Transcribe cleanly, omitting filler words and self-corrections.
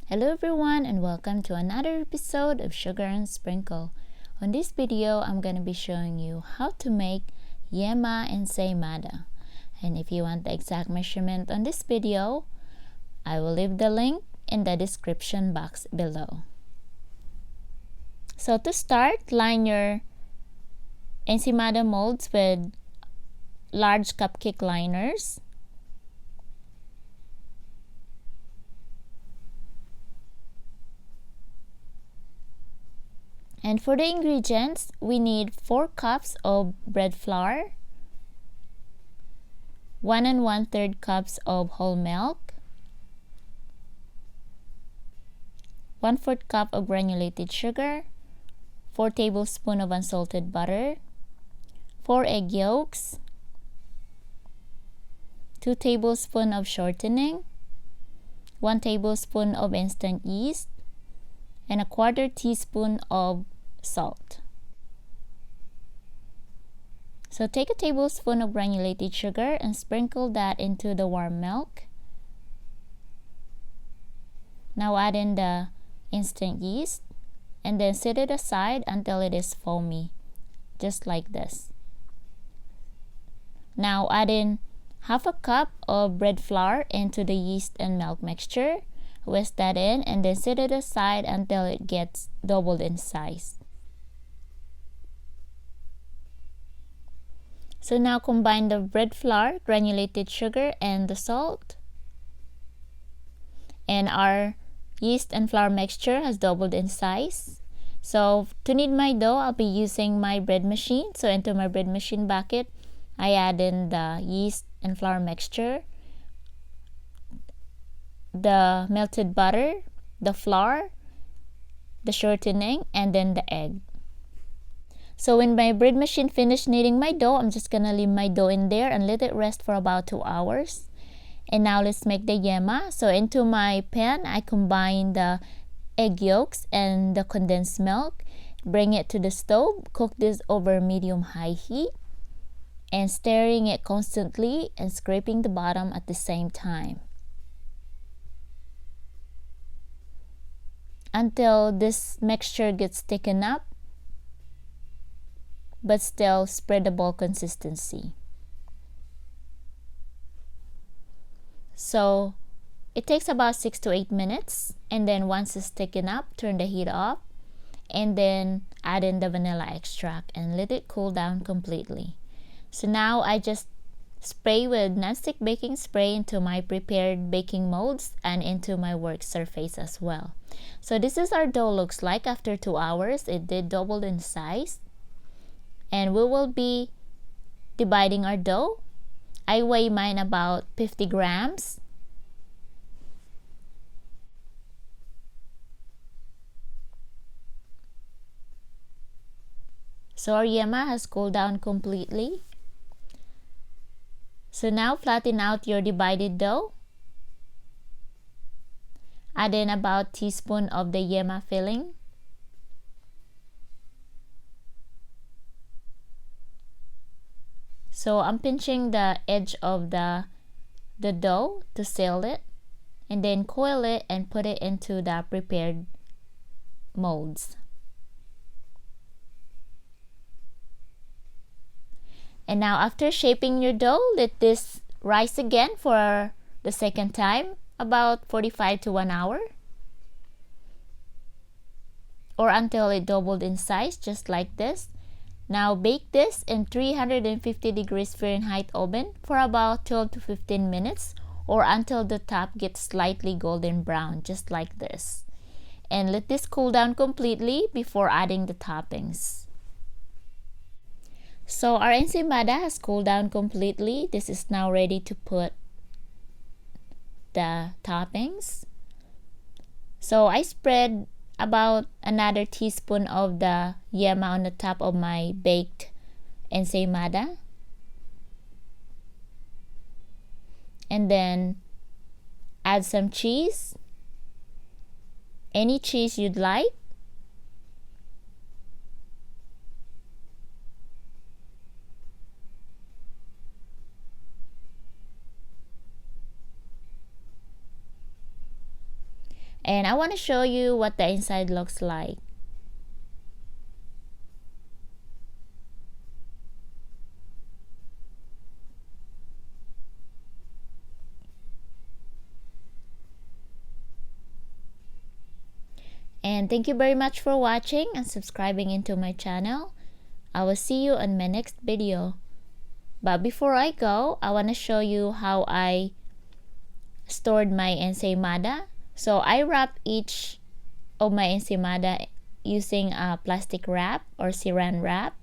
Hello everyone and welcome to another episode of Sugar and Sprinkle. On this video, I'm going to be showing you how to make Yema Ensaymada. And if you want the exact measurement on this video, I will leave the link in the description box below. So to start, line your Ensaymada molds with large cupcake liners. And for the ingredients, we need 4 cups of bread flour, 1 1/3 cups of whole milk, 1/4 cup of granulated sugar, 4 tablespoons of unsalted butter, 4 egg yolks, 2 tablespoons of shortening, 1 tablespoon of instant yeast, and a 1/4 teaspoon of salt. So take a tablespoon of granulated sugar and sprinkle that into the warm milk. Now add in the instant yeast and then set it aside until it is foamy, just like this. Now add in 1/2 cup of bread flour into the yeast and milk mixture. Whisk that in and then set it aside until it gets doubled in size. So now combine the bread flour, granulated sugar, and the salt. And our yeast and flour mixture has doubled in size. So to knead my dough, I'll be using my bread machine. So into my bread machine bucket, I add in the yeast and flour mixture, the melted butter, the flour, the shortening, and then the egg. So when my bread machine finished kneading my dough, I'm just gonna leave my dough in there and let it rest for about 2 hours. And now let's make the yema. So into my pan, I combine the egg yolks and the condensed milk. Bring it to the stove, cook this over medium-high heat, and stirring it constantly and scraping the bottom at the same time, until this mixture gets thickened up but still spreadable consistency. So it takes about 6 to 8 minutes, and then once it's thickened up, turn the heat off and then add in the vanilla extract and let it cool down completely. So now I just spray with nonstick baking spray into my prepared baking molds and into my work surface as well. So this is our dough looks like after 2 hours. It did double in size. And we will be dividing our dough. I weigh mine about 50 grams. So our yema has cooled down completely. So now flatten out your divided dough. Add in about teaspoon of the yema filling. So I'm pinching the edge of the dough to seal it, and then coil it and put it into the prepared molds. And now after shaping your dough, let this rise again for the second time, about 45 to 1 hour, or until it doubled in size, just like this. Now bake this in 350 degrees Fahrenheit oven for about 12 to 15 minutes, or until the top gets slightly golden brown, just like this. And let this cool down completely before adding the toppings. So our ensaymada has cooled down completely. This is now ready to put the toppings. So I spread about another teaspoon of the yema on the top of my baked ensaymada. And then add some cheese, any cheese you'd like. And I want to show you what the inside looks like. And thank you very much for watching and subscribing into my channel. I will see you on my next video. But before I go, I want to show you how I stored my ensaymada. So I wrap each of my ensaymada using a plastic wrap or saran wrap.